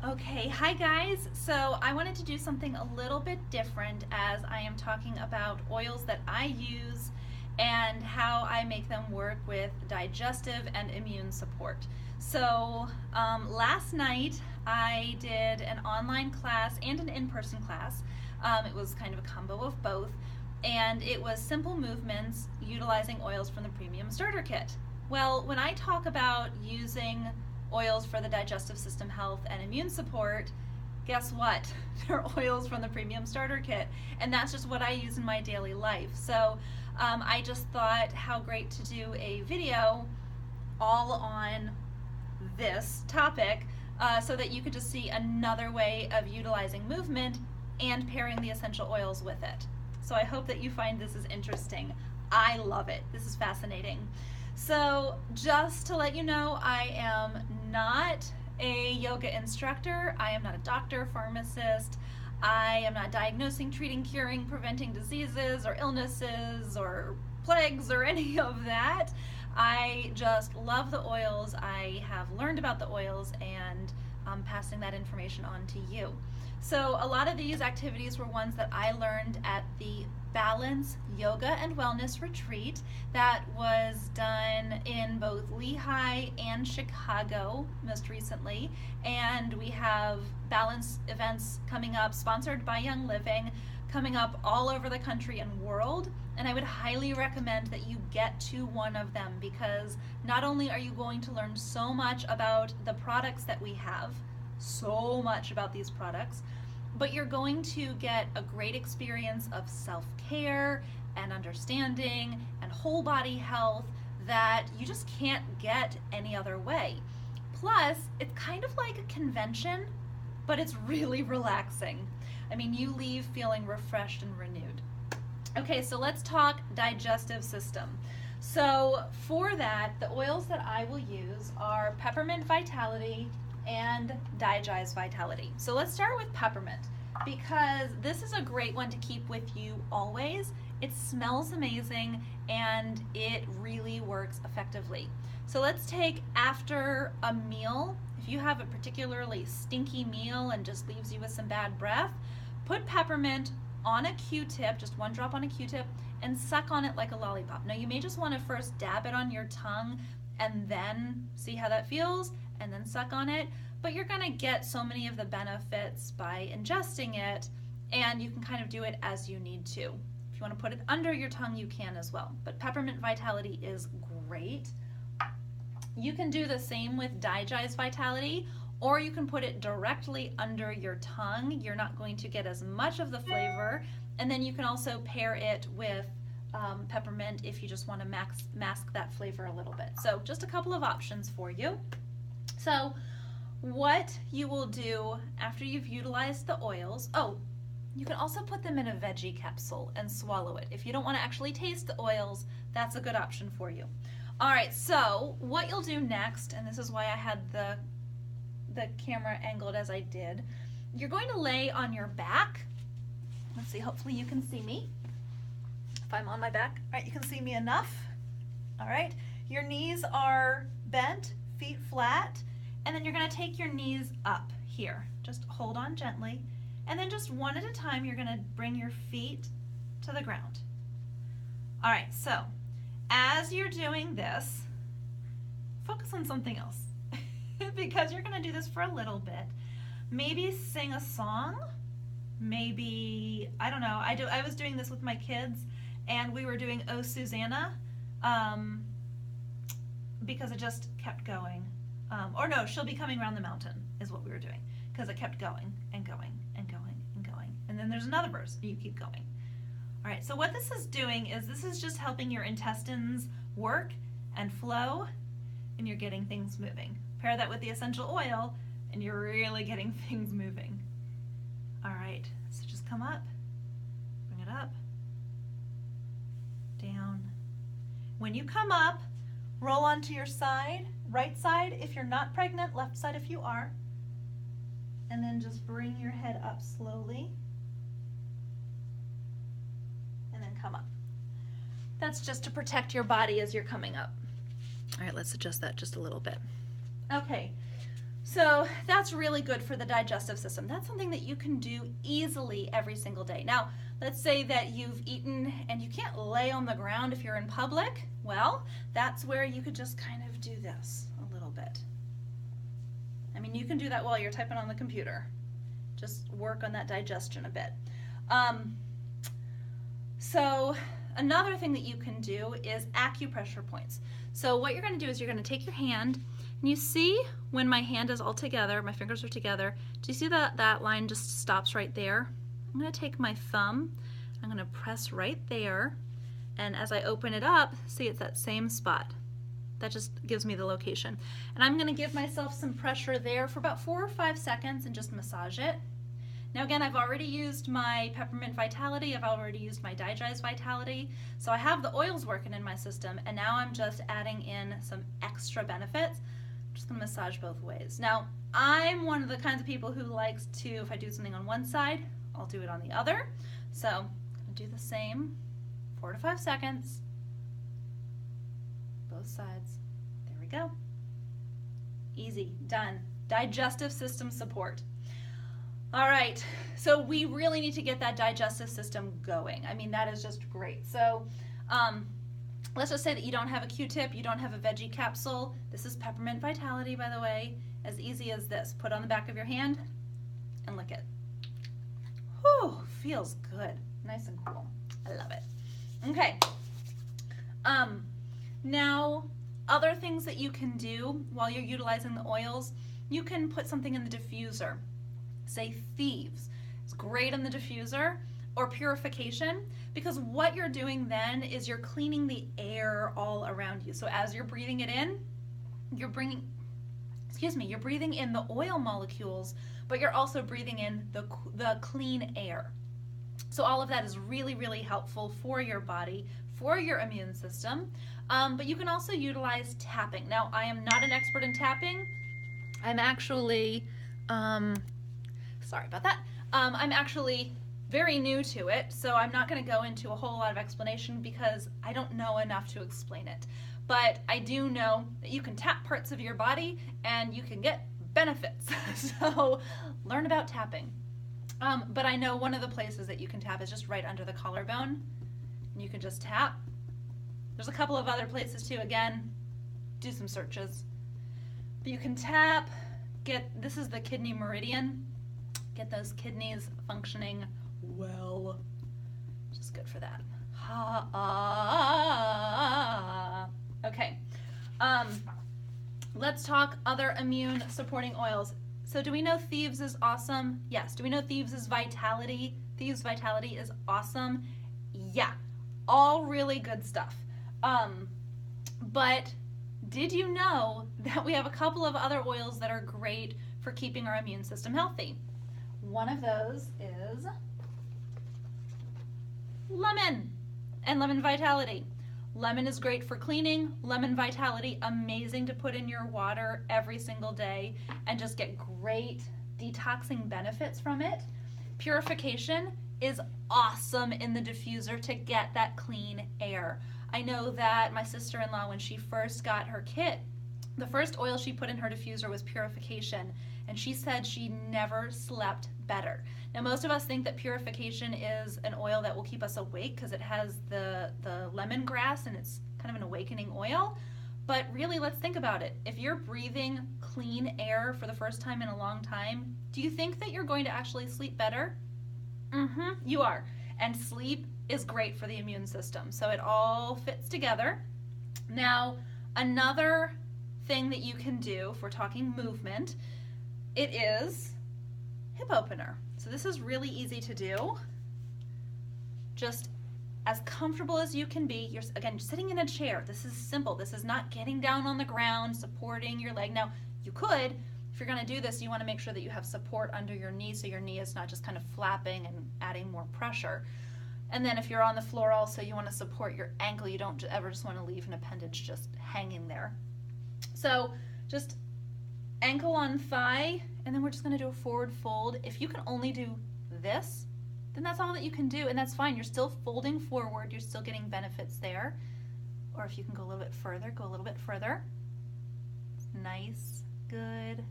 Okay, hi guys. So I wanted to do something a little bit different as I am talking about oils that I use and how I make them work with digestive and immune support. So last night I did an online class and an in-person class. It was kind of a combo of both, and it was simple movements utilizing oils from the Premium Starter Kit. Well, when I talk about using oils for the digestive system health and immune support, guess what? They're oils from the Premium Starter Kit, and that's just what I use in my daily life. So I just thought how great to do a video all on this topic so that you could just see another way of utilizing movement and pairing the essential oils with it. So I hope that you find this is interesting. I love it. This is fascinating. So just to let you know, I am not a yoga instructor. I am not a doctor, pharmacist. I am not diagnosing, treating, curing, preventing diseases or illnesses or plagues or any of that. I just love the oils. I have learned about the oils and I'm passing that information on to you. So a lot of these activities were ones that I learned at the Balance Yoga and Wellness Retreat that was done in both Lehigh and Chicago most recently. And we have balance events coming up, sponsored by Young Living, coming up all over the country and world. And I would highly recommend that you get to one of them because not only are you going to learn so much about the products that we have, so much about these products, but you're going to get a great experience of self-care and understanding and whole body health that you just can't get any other way. Plus, it's kind of like a convention, but it's really relaxing. I mean, you leave feeling refreshed and renewed. Okay, so let's talk digestive system. So for that, the oils that I will use are Peppermint Vitality and Digest Vitality. So let's start with peppermint because this is a great one to keep with you always. It smells amazing and it really works effectively. So let's take after a meal. If you have a particularly stinky meal and just leaves you with some bad breath, put peppermint on a Q-tip, just one drop on a Q-tip, and suck on it like a lollipop. Now you may just want to first dab it on your tongue and then see how that feels and then suck on it, but you're going to get so many of the benefits by ingesting it, and you can kind of do it as you need to. If you want to put it under your tongue, you can as well, but Peppermint Vitality is great. You can do the same with Digest Vitality, or you can put it directly under your tongue. You're not going to get as much of the flavor, and then you can also pair it with peppermint if you just want to mask that flavor a little bit. So just a couple of options for you. So what you will do after you've utilized the oils, you can also put them in a veggie capsule and swallow it. If you don't want to actually taste the oils, that's a good option for you. All right, so what you'll do next, and this is why I had the camera angled as I did, you're going to lay on your back. Let's see, hopefully you can see me. If I'm on my back, all right, you can see me enough. All right, your knees are bent, feet flat, and then you're going to take your knees up here. Just hold on gently, and then just one at a time, you're going to bring your feet to the ground. All right, so as you're doing this, focus on something else because you're going to do this for a little bit. Maybe sing a song. Maybe, I don't know, I was doing this with my kids and we were doing Oh Susanna because it just kept going. Or no, She'll Be Coming Round the Mountain is what we were doing because it kept going and going and going and going. And then there's another verse and you keep going. All right, so what this is doing is this is just helping your intestines work and flow and you're getting things moving. Pair that with the essential oil and you're really getting things moving. All right, so just come up, bring it up, down. When you come up, roll onto your side, right side if you're not pregnant, left side if you are, and then just bring your head up slowly, and then come up. That's just to protect your body as you're coming up. All right, let's adjust that just a little bit. Okay, So that's really good for the digestive system. That's something that you can do easily every single day. Now, let's say that you've eaten and you can't lay on the ground if you're in public. Well, that's where you could just kind of do this a little bit. I mean, you can do that while you're typing on the computer. Just work on that digestion a bit. So another thing that you can do is acupressure points. So what you're going to do is you're going to take your hand, and you see when my hand is all together, my fingers are together, do you see that line just stops right there? I'm going to take my thumb, I'm going to press right there, and as I open it up, see it's that same spot. That just gives me the location. And I'm going to give myself some pressure there for about 4 or 5 seconds and just massage it. Now again, I've already used my Peppermint Vitality, I've already used my Digest Vitality, so I have the oils working in my system, and now I'm just adding in some extra benefits. I'm just going to massage both ways. Now, I'm one of the kinds of people who likes to, if I do something on one side, I'll do it on the other. So I'm going to do the same, 4 to 5 seconds, both sides. There we go. Easy, done. Digestive system support. All right, so we really need to get that digestive system going. I mean, that is just great. So let's just say that you don't have a Q-tip, you don't have a veggie capsule. This is Peppermint Vitality, by the way. As easy as this. Put it on the back of your hand and lick it. Whew, feels good. Nice and cool. I love it. Okay. Now, other things that you can do while you're utilizing the oils, you can put something in the diffuser. Say thieves. It's great in the diffuser, or purification, because what you're doing then is you're cleaning the air all around you. So as you're breathing it in, you're breathing in the oil molecules, but you're also breathing in the clean air. So all of that is really, really helpful for your body, for your immune system. But you can also utilize tapping. Now, I am not an expert in tapping. I'm actually, sorry about that. I'm actually very new to it, so I'm not going to go into a whole lot of explanation because I don't know enough to explain it. But I do know that you can tap parts of your body and you can get benefits. So learn about tapping. But I know one of the places that you can tap is just right under the collarbone, and you can just tap. There's a couple of other places too. Again, do some searches. But you can tap, this is the kidney meridian. Get those kidneys functioning well, which is good for that. Okay, let's talk other immune supporting oils. So do we know Thieves is awesome? Yes. Do we know Thieves is Vitality? Thieves Vitality is awesome? Yeah, all really good stuff. But did you know that we have a couple of other oils that are great for keeping our immune system healthy? One of those is lemon and Lemon Vitality. Lemon is great for cleaning. Lemon Vitality, amazing to put in your water every single day and just get great detoxing benefits from it. Purification is awesome in the diffuser to get that clean air. I know that my sister-in-law, when she first got her kit, the first oil she put in her diffuser was Purification, and she said she never slept better. Now, most of us think that Purification is an oil that will keep us awake because it has the lemongrass and it's kind of an awakening oil. But really, let's think about it. If you're breathing clean air for the first time in a long time, do you think that you're going to actually sleep better? You are. And sleep is great for the immune system. So it all fits together. Now, another thing that you can do, if we're talking movement, it is hip opener. So this is really easy to do. Just as comfortable as you can be. You're, again, sitting in a chair. This is simple. This is not getting down on the ground, supporting your leg. Now, you could, if you're going to do this, you want to make sure that you have support under your knee so your knee is not just kind of flapping and adding more pressure. And then if you're on the floor also, you want to support your ankle. You don't ever just want to leave an appendage just hanging there. So just ankle on thigh, and then we're just going to do a forward fold. If you can only do this, then that's all that you can do, and that's fine. You're still folding forward. You're still getting benefits there. Or if you can go a little bit further, go a little bit further. Nice, good,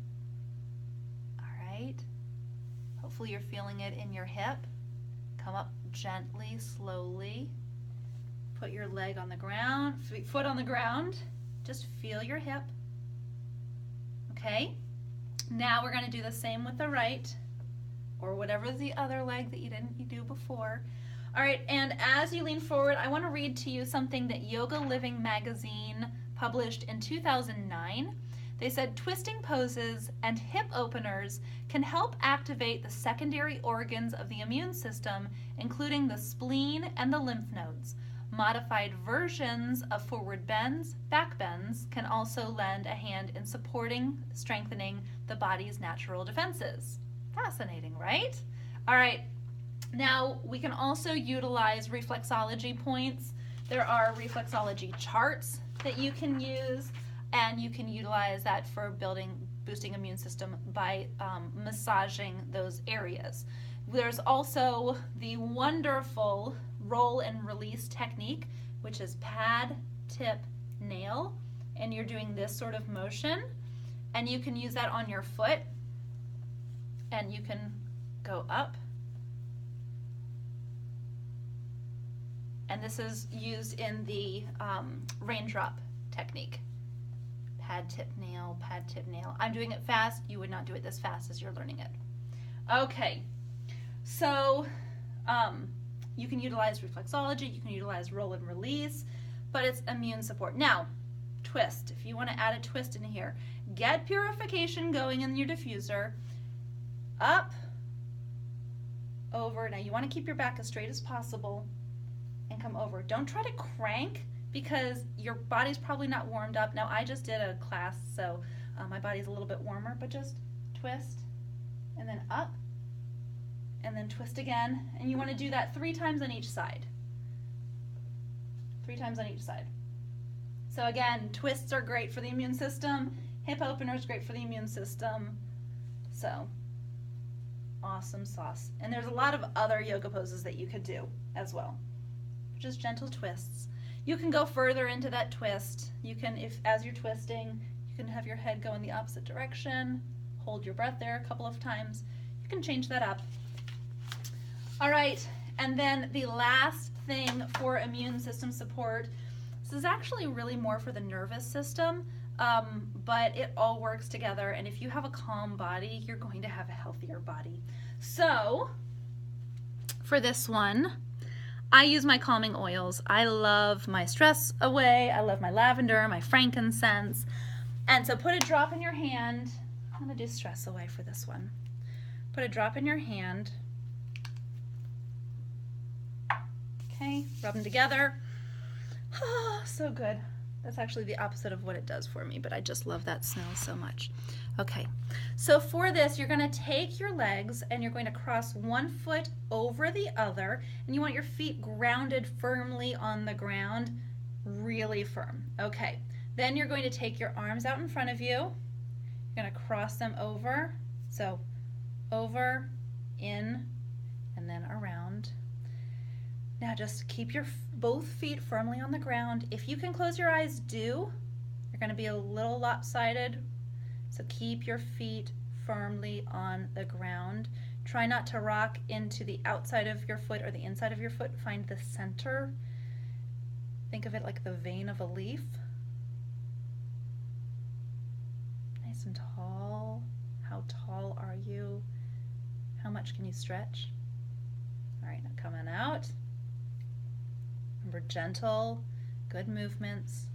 Hopefully you're feeling it in your hip. Come up gently, slowly. Put your leg on the ground, foot on the ground. Just feel your hip. Okay? Now we're going to do the same with the right, or whatever the other leg that you didn't do before. All right, and as you lean forward, I want to read to you something that Yoga Living magazine published in 2009. They said twisting poses and hip openers can help activate the secondary organs of the immune system, including the spleen and the lymph nodes. Modified versions of forward bends, back bends, can also lend a hand in supporting, strengthening the body's natural defenses. Fascinating, right? All right, now we can also utilize reflexology points. There are reflexology charts that you can use, and you can utilize that for boosting immune system by massaging those areas. There's also the wonderful roll and release technique, which is pad, tip, nail, and you're doing this sort of motion, and you can use that on your foot, and you can go up, and this is used in the raindrop technique. Pad, tip, nail, pad, tip, nail. I'm doing it fast. You would not do it this fast as you're learning it. Okay, so you can utilize reflexology, you can utilize roll and release, but it's immune support. Now, twist. If you want to add a twist in here, get purification going in your diffuser. Up, over. Now you want to keep your back as straight as possible and come over. Don't try to crank because your body's probably not warmed up. Now I just did a class, so my body's a little bit warmer, but just twist and then up and then twist again. And you want to do that 3 times on each side. 3 times on each side. So again, twists are great for the immune system. Hip openers great for the immune system. So awesome sauce. And there's a lot of other yoga poses that you could do as well. Just gentle twists. You can go further into that twist. You can, as you're twisting, you can have your head go in the opposite direction. Hold your breath there a couple of times. You can change that up. All right, and then the last thing for immune system support, this is actually really more for the nervous system, but it all works together, and if you have a calm body, you're going to have a healthier body. So, for this one, I use my calming oils. I love my stress away, I love my lavender, my frankincense, and so put a drop in your hand. I'm gonna do stress away for this one. Put a drop in your hand. Okay, rub them together. Oh, so good. That's actually the opposite of what it does for me, but I just love that smell so much. Okay, so for this, you're gonna take your legs and you're going to cross one foot over the other, and you want your feet grounded firmly on the ground, really firm. Okay, then you're going to take your arms out in front of you. You're gonna cross them over, so over, in, and then around. Now just keep your both feet firmly on the ground. If you can close your eyes, do. You're going to be a little lopsided, so keep your feet firmly on the ground. Try not to rock into the outside of your foot or the inside of your foot. Find the center. Think of it like the vein of a leaf. Nice and tall. How tall are you? How much can you stretch? All right, now coming out. Remember, gentle, good movements.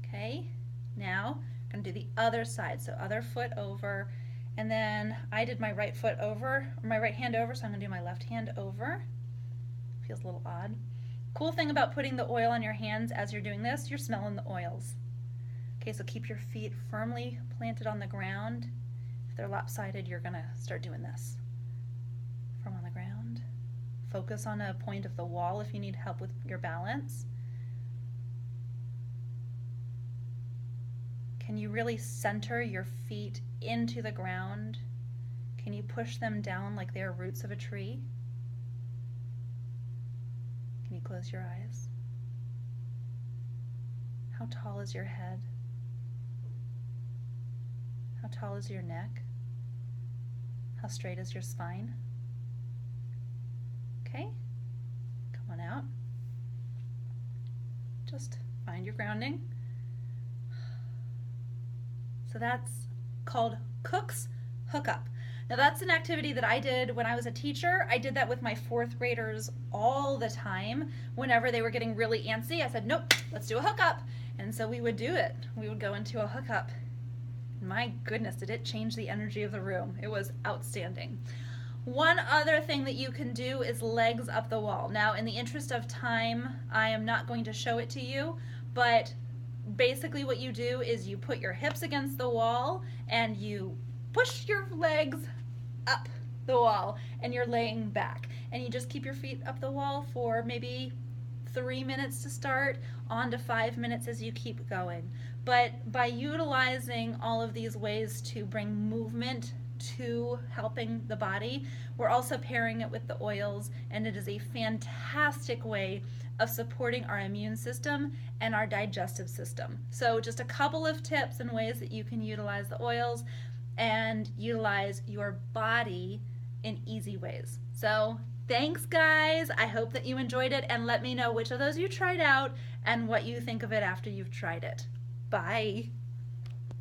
Okay, now I'm going to do the other side. So other foot over, and then I did my right foot over, or my right hand over, so I'm going to do my left hand over. Feels a little odd. Cool thing about putting the oil on your hands as you're doing this, you're smelling the oils. Okay, so keep your feet firmly planted on the ground. If they're lopsided, you're going to start doing this. Firm on the ground. Focus on a point of the wall if you need help with your balance. Can you really center your feet into the ground? Can you push them down like they are roots of a tree? Can you close your eyes? How tall is your head? How tall is your neck? How straight is your spine? Okay, come on out. Just find your grounding. So that's called Cook's Hookup. Now that's an activity that I did when I was a teacher. I did that with my 4th graders all the time. Whenever they were getting really antsy, I said, nope, let's do a hookup. And so we would do it. We would go into a hookup. My goodness, did it change the energy of the room. It was outstanding. One other thing that you can do is legs up the wall. Now, in the interest of time, I am not going to show it to you, but basically what you do is you put your hips against the wall and you push your legs up the wall and you're laying back. And you just keep your feet up the wall for maybe 3 minutes to start, on to 5 minutes as you keep going. But by utilizing all of these ways to bring movement to helping the body, we're also pairing it with the oils, and it is a fantastic way of supporting our immune system and our digestive system. So just a couple of tips and ways that you can utilize the oils and utilize your body in easy ways. So thanks guys, I hope that you enjoyed it, and let me know which of those you tried out and what you think of it after you've tried it. Bye.